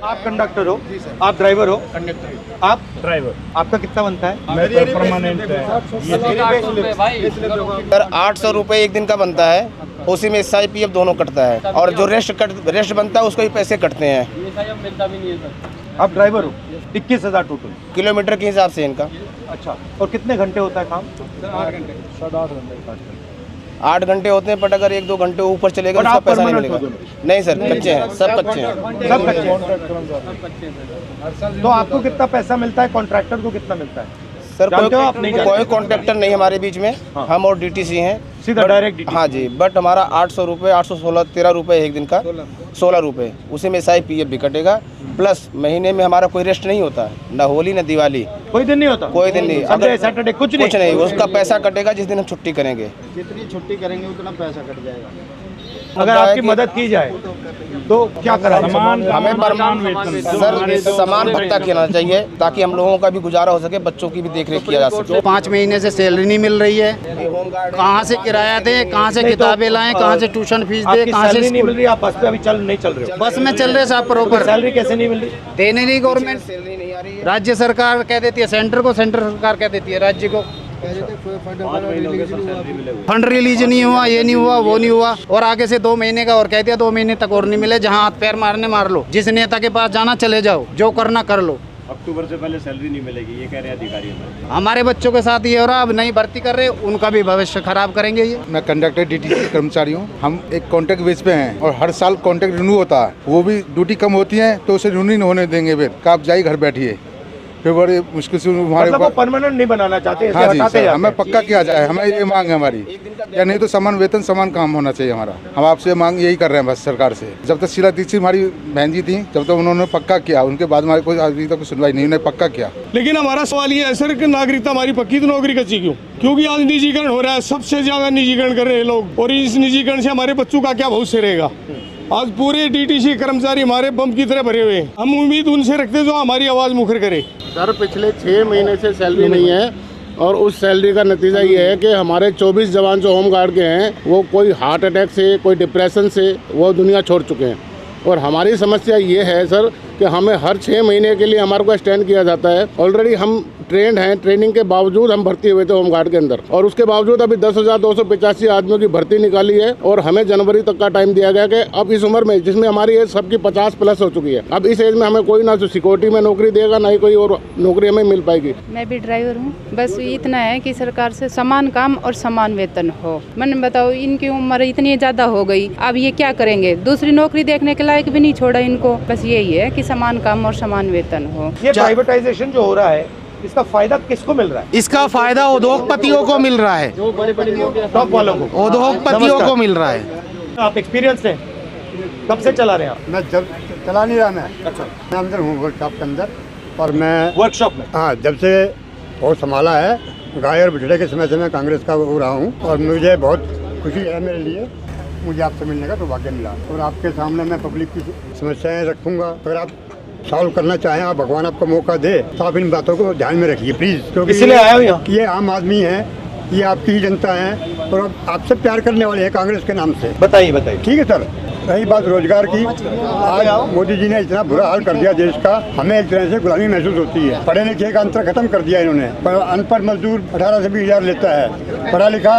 आप कंडक्टर हो? आप ड्राइवर हो? कंडक्टर। आप ड्राइवर। आपका कितना बनता है? मेरा परमानेंट है। सर 800 रुपये एक दिन का बनता है, उसी में SIPF दोनों कटता है और जो रेस्ट बनता है उसको भी पैसे कटते हैं। आप ड्राइवर हो? 21,000 टोटल किलोमीटर के हिसाब से इनका। अच्छा, और कितने घंटे होता है काम? 8 घंटे। 8 घंटे होते हैं, बट अगर 1-2 घंटे ऊपर चलेगा और उसका आप पैसा नहीं permanent मिलेगा। हो दोनों? नहीं सर, कच्चे हैं, सब कच्चे हैं। सब कच्चे हैं। तो आपको कितना पैसा मिलता है, कॉन्ट्रैक्टर को कितना मिलता है? सर जानते हो आप? नहीं जानते? कोई कॉन्ट्रैक्टर नहीं हमारे बीच में। हाँ। हम और DTC हैं सीधा डायरेक्ट DTC? हाँ जी, बट हमारा 800 रुपये, 816, 13 रुपये एक दिन का, 16 रुपये, उसी में SIPF भी कटेगा। प्लस महीने में हमारा कोई रेस्ट नहीं होता, ना होली ना दिवाली, कोई दिन नहीं होता? कोई दिन नहीं। संडे सैटरडे कुछ नहीं? उसका पैसा कटेगा जिस दिन हम छुट्टी करेंगे। जितनी छुट्टी करेंगे उतना पैसा कट जाएगा। अगर आपकी मदद की जाए तो क्या करा जाए? हमें सर समान भत्ता देना चाहिए ताकि हम लोगों का भी गुजारा हो सके, बच्चों की भी देखरेख किया जा सके। 5 महीने से सैलरी नहीं मिल रही है, कहाँ से किराया दे, कहाँ से किताबें लाएं, कहाँ से ट्यूशन फीस दे, कहाँ से नहीं मिल रही? आप बस पे अभी नहीं चल रहे हो? बस में चल रहे साहब प्रॉपर। सैलरी कैसे नहीं मिल रही? देने नहीं गवर्नमेंट, राज्य सरकार कह देती है सेंटर को, सेंटर सरकार कह देती है राज्य को। फंड रिलीज नहीं हुआ, ये नहीं हुआ, वो नहीं हुआ, और आगे से 2 महीने का और कह दिया 2 महीने तक और नहीं मिले। जहाँ हाथ पैर मारने मार लो, जिस नेता के पास जाना चले जाओ, जो करना कर लो। अक्टूबर से पहले सैलरी नहीं मिलेगी, ये कह रहे हैं अधिकारी। हमारे बच्चों के साथ ये हो रहा, अब नई भर्ती कर रहे, उनका भी भविष्य खराब करेंगे ये। मैं कंडक्टर DTC कर्मचारी हूँ। हम एक कॉन्ट्रैक्ट बेस पे हैं और हर साल कॉन्ट्रैक्ट रिन्यू होता है, वो भी ड्यूटी कम होती है तो उसे रिन्यू नहीं होने देंगे। फिर आप जाइए घर बैठिए, फिर बड़े मुश्किल से हमारे मतलब वो परमानेंट नहीं बनाना चाहते? हाँ जी सर, हमें पक्का किया जाए, हमें ये मांग है हमारी, या नहीं तो समान वेतन समान काम होना चाहिए हमारा। हम आपसे मांग यही कर रहे हैं बस सरकार से। जब तक शीला दीक्षित हमारी बहन जी थी, जब तक उन्होंने पक्का किया, उनके बाद हमारे कोई अभी तक सुनवाई नहीं, उन्होंने पक्का किया। लेकिन हमारा सवाल ये है सर कि नागरिकता हमारी पक्की तो नौकरी कच्ची क्यों? क्योंकि आज निजीकरण हो रहा है, सबसे ज्यादा निजीकरण कर रहे हैं लोग, और इस निजीकरण से हमारे बच्चों का क्या भविष्य रहेगा? आज पूरे DTC कर्मचारी हमारे बम की तरह भरे हुए हैं। हम उम्मीद उनसे रखते हैं जो हमारी आवाज मुखर करे। सर पिछले 6 महीने से सैलरी नहीं है, और उस सैलरी का नतीजा ये है कि हमारे 24 जवान जो होम गार्ड के हैं वो कोई हार्ट अटैक से, कोई डिप्रेशन से वो दुनिया छोड़ चुके हैं। और हमारी समस्या ये है सर कि हमें हर 6 महीने के लिए हमारे को स्टैंड किया जाता है। ऑलरेडी हम ट्रेंड हैं, ट्रेनिंग के बावजूद हम भर्ती हुए थे होमगार्ड के अंदर, और उसके बावजूद अभी 10,285 आदमियों की भर्ती निकाली है, और हमें जनवरी तक का टाइम दिया गया कि अब इस उम्र में, जिसमें हमारी एज सबकी 50+ हो चुकी है, अब इस एज में हमें कोई ना तो सिक्योरिटी में नौकरी देगा, ना ही कोई और नौकरी हमें मिल पाएगी। मैं भी ड्राइवर हूँ, बस इतना है कि सरकार से समान काम और समान वेतन हो। मैंने बताओ, इनकी उम्र इतनी ज़्यादा हो गई, अब ये क्या करेंगे? दूसरी नौकरी देखने के लायक भी नहीं छोड़ा इनको। बस यही है कि समान काम और समान वेतन हो। ये प्राइवेटाइजेशन जो हो रहा है, इसका फायदा किसको मिल रहा है? इसका फायदा उद्योगपतियों को मिल रहा है, टॉप वालों को, उद्योगपतियों को मिल रहा है। आप एक्सपीरियंस हैं, कब से चला रहे हैं आप? मैं जब चला नहीं रहा, मैं अच्छा, मैं अंदर हूँ वर्कशॉप के अंदर, और मैं वर्कशॉप में? हाँ, जब से बहुत संभाला है, गाय और बिछड़े के समय से मैं कांग्रेस का हो रहा हूँ, और मुझे बहुत खुशी है मेरे लिए, मुझे आपसे मिलने का सौभाग्य मिला। और आपके सामने मैं पब्लिक की समस्याएं रखूँगा। अगर आप सॉल्व करना चाहें, आप भगवान आपको मौका दे, तो आप इन बातों को ध्यान में रखिए प्लीज़, क्योंकि इसलिए आया हूँ यहाँ। ये आम आदमी है, ये आपकी ही जनता है, और आपसे प्यार करने वाले हैं कांग्रेस के नाम से। बताइए बताइए। ठीक है सर, रही बात रोजगार की, आज मोदी जी ने इतना बुरा हाल कर दिया देश का, हमें एक तरह से गुलामी महसूस होती है। पढ़े लिखे का अंतर खत्म कर दिया इन्होंने। पर अनपढ़ मजदूर 18 से 20 हज़ार लेता है, पढ़ा लिखा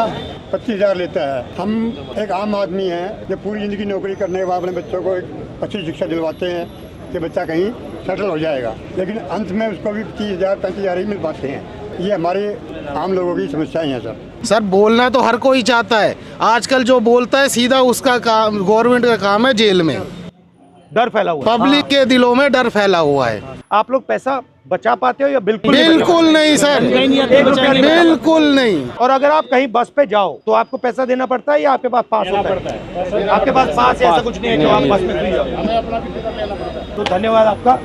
25 हज़ार लेता है। हम एक आम आदमी हैं जो पूरी ज़िंदगी नौकरी करने के बाद अपने बच्चों को एक अच्छी शिक्षा दिलवाते हैं कि बच्चा कहीं सेटल हो जाएगा, लेकिन अंत में उसको भी 30 हज़ार 35 हज़ार ही मिल पाते हैं। ये हमारे आम लोगों की समस्याएं हैं सर। सर बोलना तो हर कोई चाहता है, आजकल जो बोलता है सीधा उसका काम, गवर्नमेंट का काम है जेल में। डर फैला हुआ है, पब्लिक के दिलों में डर फैला हुआ है। आप लोग पैसा बचा पाते हो या बिल्कुल बिल्कुल नहीं सर, बिल्कुल नहीं। और अगर आप कहीं बस पे जाओ तो आपको पैसा देना पड़ता है या आपके पास पास होता है? आपके पास पास ऐसा कुछ नहीं है जो आप बस में फ्री जाओ। तो धन्यवाद आपका।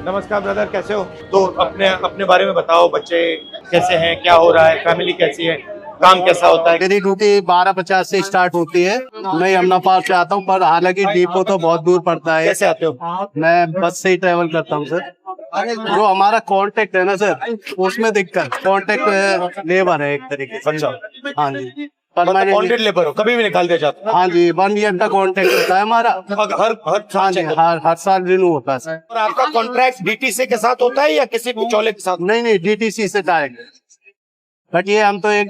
नमस्कार ब्रदर, कैसे हो? तो अपने बारे में बताओ, बच्चे कैसे हैं, क्या हो रहा है, फैमिली कैसी है, काम कैसा होता है? मेरी ड्यूटी 12:50 से स्टार्ट होती है। मैं यमुना पार्क से आता हूँ, पर हालांकि डिपो तो बहुत दूर पड़ता है। कैसे आते हो? मैं बस से ही ट्रेवल करता हूँ सर। जो हमारा कांटेक्ट है ना सर, उसमें दिक्कत, कांटेक्ट लेबर है एक तरीके से। अच्छा, हाँ जी, परमानेंट। कॉन्ट्रैक्ट लेबर हो, कभी भी निकाल दिया जाता है। हाँ जी, 1 ईयर का कॉन्ट्रैक्ट होता है हमारा। हर हाँ जी, हर साल रिन्यू होता है सर। और आपका कॉन्ट्रैक्ट डीटीसी के साथ होता है या किसी बिचौले के साथ? नहीं, DTC से डायरेक्ट। बट ये हम तो एक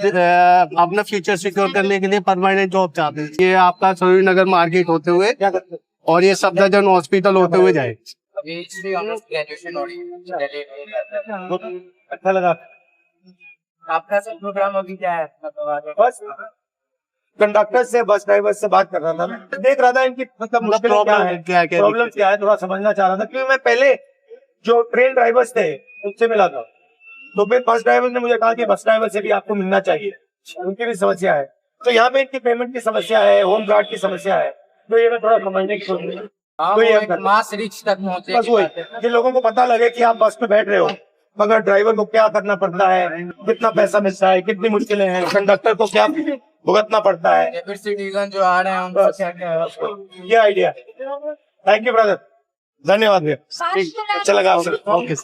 अपना फ्यूचर सिक्योर करने के लिए परमानेंट जॉब चाहते हैं। ये आपका सरूरी नगर मार्केट होते हुए क्या करते हैं? और ये सफदरजंग हॉस्पिटल होते हुए जाए। अच्छा लगा आपका सब प्रोग्राम अभी क्या है? बस कंडक्टर से, बस ड्राइवर से बात कर रहा था। मैं देख रहा था इनकी मतलब मुश्किल प्रॉब्लम क्या है, थोड़ा समझना चाह रहा था। क्योंकि मैं पहले जो ट्रेन ड्राइवर्स थे उनसे मिला था, तो फिर बस ड्राइवर ने मुझे कहा कि बस ड्राइवर से भी आपको मिलना चाहिए, उनकी भी समस्या है। तो यहाँ पे इनकी पेमेंट की समस्या है, होम गार्ड की समस्या है, तो ये मैं थोड़ा समझने की कोशिश कर रहा हूं। मास रिच तक पहुंचे। बस वही कि लोगों को पता लगे कि आप बस में बैठ रहे हो, मगर ड्राइवर को क्या करना पड़ता है, कितना पैसा मिलता है, कितनी मुश्किलें हैं, कंडक्टर को क्या भुगतना पड़ता है, फिर सिटीजन जो आ रहे हैं उनको क्या क्या ये आइडिया। थैंक यू ब्रदर, धन्यवाद भैया, अच्छा लगा आपसे। ओके।